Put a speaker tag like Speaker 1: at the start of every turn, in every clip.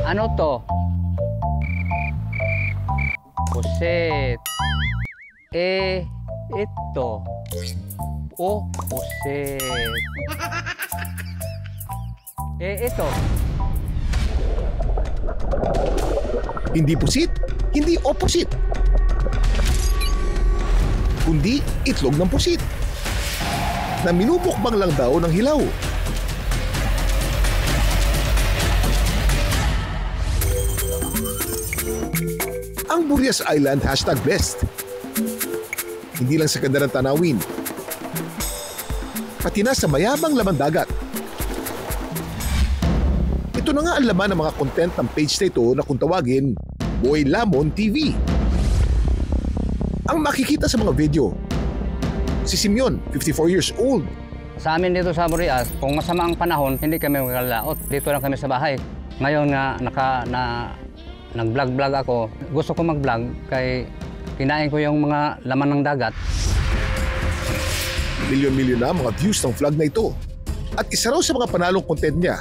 Speaker 1: Ano to? Pusit. Ito. Oh, pusit. Ito.
Speaker 2: Hindi pusit, hindi opposite. Kundi itlog ng pusit na minumukbang lang daw ng hilaw. Ang Burias Island #blessed. Hindi lang sa ganda ng tanawin, pati na sa mayabang laman dagat. Ito na nga ang laman ng mga content ng page na ito na kung tawagin, Boy Lamon TV. Ang makikita sa mga video, si Simeon, 54 years old.
Speaker 1: Sa amin dito sa Burias, kung masama ang panahon, hindi kami magkalaot. Dito lang kami sa bahay. Ngayon nga, nag-vlog ako. Gusto ko mag-vlog kay kinain ko yung mga laman ng dagat.
Speaker 2: Milyon-milyon na mga views ng vlog na ito. At isa raw sa mga panalong content niya,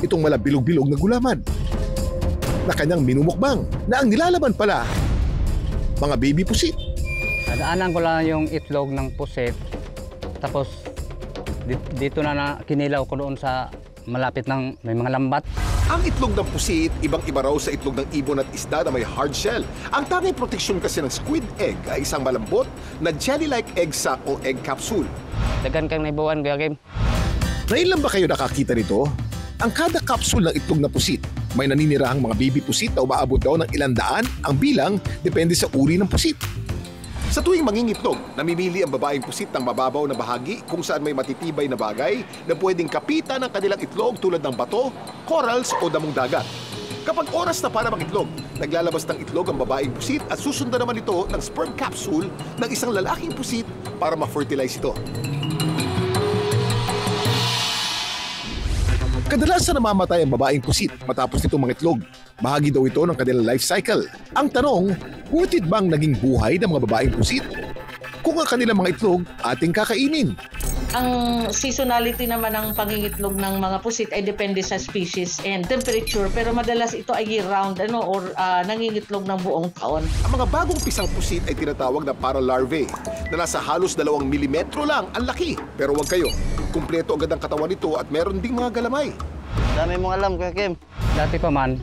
Speaker 2: itong malabilog-bilog na gulaman na kanyang minumukbang na ang nilalaman pala, mga baby pusit.
Speaker 1: Nadaanan ko lang yung itlog ng pusit. Tapos dito na kinilaw ko doon sa malapit ng may mga lambat.
Speaker 2: Ang itlog ng pusit, ibang-iba raw sa itlog ng ibon at isda na may hard shell. Ang tanging proteksyon kasi ng squid egg ay isang malambot na jelly-like egg sac o egg capsule.
Speaker 1: Dagan kang naibawan, Kuya Kim.
Speaker 2: Ngayon lang ba kayo nakakita nito? Ang kada capsule ng itlog na pusit, may naninirahang mga baby pusit na umaabot daw ng 100 ang bilang depende sa uri ng pusit. Sa tuwing mangingitlog, namimili ang babaeng pusit ng mababaw na bahagi kung saan may matitibay na bagay na pwedeng kapitan ng kanilang itlog tulad ng bato, corals o damong dagat. Kapag oras na para mangitlog, naglalabas ng itlog ang babaeng pusit at susundan naman ito ng sperm capsule ng isang lalaking pusit para ma-fertilize ito. Kadalasan namamatay ang babaeng pusit matapos nitong mangitlog. Bahagi daw ito ng kanilang life cycle. Ang tanong, worth it bang naging buhay ng mga babaeng pusit? Kung ang kanilang mga itlog ating kakainin.
Speaker 3: Ang seasonality naman ng pangingitlog ng mga pusit ay depende sa species and temperature, pero madalas ito ay year-round or nangingitlog ng buong taon.
Speaker 2: Ang mga bagong pisang pusit ay tinatawag na paralarvae na nasa halos 2 milimetro lang ang laki. Pero huwag kayo, kumpleto agad ang katawan nito at meron ding mga galamay.
Speaker 4: Dami mong alam, Kuya Kim.
Speaker 1: Dati pa man,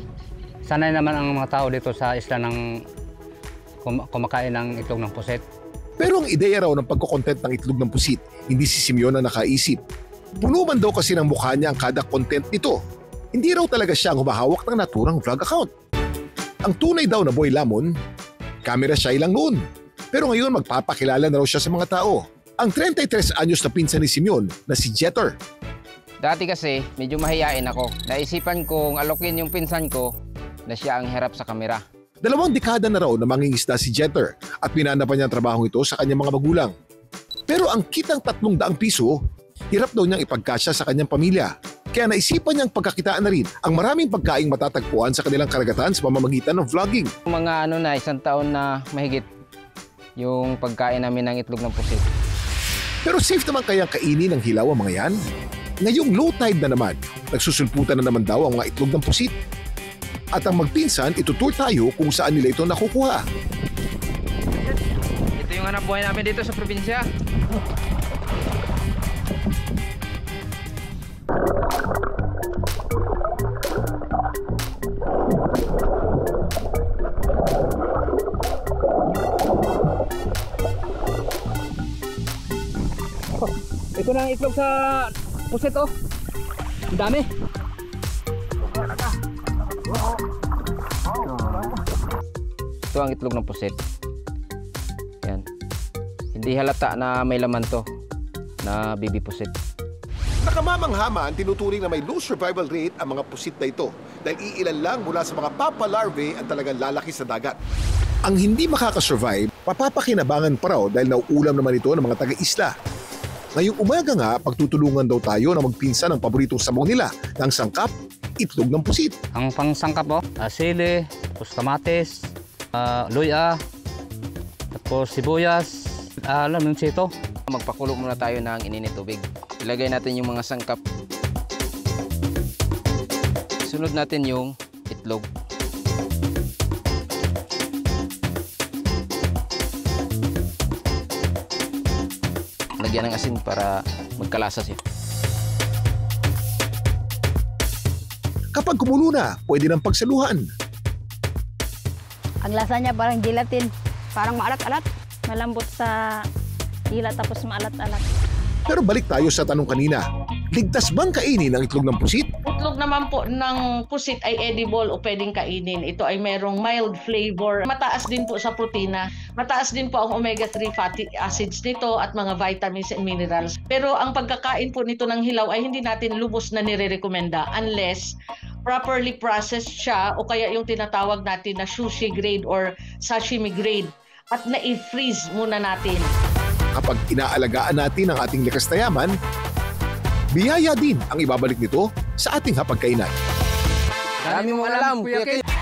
Speaker 1: sanay naman ang mga tao dito sa isla ng kumakain ng itlog ng pusit.
Speaker 2: Pero ang ideya raw ng pagkukontent ng itlog ng pusit, hindi si Simeon ang nakaisip. Puno man daw kasi ng mukha niya ang kada content nito. Hindi raw talaga siya ang humahawak ng naturang vlog account. Ang tunay daw na Boy Lamon, camera shy lang noon. Pero ngayon magpapakilala na raw siya sa mga tao. Ang 33 anyos na pinsan ni Simeon na si Jeter.
Speaker 4: Dati kasi, medyo mahiyain ako. Naisipan kong alokin yung pinsan ko na siya ang harap sa kamera.
Speaker 2: 2 dekada na raw na mangingisda si Jeter at pinana pa niya ang trabahong ito sa kanyang mga magulang. Pero ang kitang 300 piso, hirap daw niyang ipagkasya sa kanyang pamilya. Kaya naisipan niyang pagkakitaan na rin ang maraming pagkaing matatagpuan sa kanilang karagatan sa pamamagitan ng vlogging.
Speaker 4: Mga 1 taon na mahigit yung pagkain namin ng itlog ng pusit.
Speaker 2: Pero safe naman kayang kainin ng hilaw ang mga yan? Ngayong low tide na naman, nagsusulputan na naman daw ang mga itlog ng pusit. At ang magpinsan, itutur tayo kung saan nila ito nakukuha.
Speaker 4: Ito yung hanap buhay namin dito sa probinsya.
Speaker 1: Ito na ang itlog sa pusit, oh. Ang dami.
Speaker 4: Ito ang itlog ng pusit. Yan. Hindi halata na may laman to na baby pusit.
Speaker 2: Nakamamanghaman, tinuturing na may low survival rate ang mga pusit na ito dahil iilan lang mula sa mga papa larvae ang talagang lalaki sa dagat. Ang hindi makakasurvive, papapakinabangan pa raw dahil nauulam naman ito ng mga taga-isla. Ngayong umaga nga, pagtutulungan daw tayo na magpinsan ang paboritong sabaw nila ng sangkap, itlog ng pusit.
Speaker 1: Ang pangsangkap, sili, tapos kamatis, luya, tapos sibuyas, alam yung sito.
Speaker 4: Magpakulo muna tayo ng ininit tubig. Ilagay natin yung mga sangkap. Sunod natin yung itlog. Lagyan ng asin para magkalasa siya.
Speaker 2: Kapag kumulo na, pwede nang pagsaluhan.
Speaker 5: Ang lasa niya parang gelatin. Parang maalat-alat. Malambot sa dila tapos maalat-alat.
Speaker 2: Pero balik tayo sa tanong kanina. Ligtas bang kainin ang itlog ng pusit?
Speaker 3: Itlog naman po ng pusit ay edible o pwedeng kainin. Ito ay merong mild flavor. Mataas din po sa protina. Mataas din po ang omega-3 fatty acids nito at mga vitamins and minerals. Pero ang pagkakain po nito ng hilaw ay hindi natin lubos na nire-recommenda unless properly processed siya o kaya yung tinatawag natin na sushi grade or sashimi grade at na-freeze muna natin.
Speaker 2: Kapag inaalagaan natin ang ating likas na yaman, biyaya din ang ibabalik nito sa ating hapagkainan.
Speaker 4: Dami mong alam, Kuya Ken.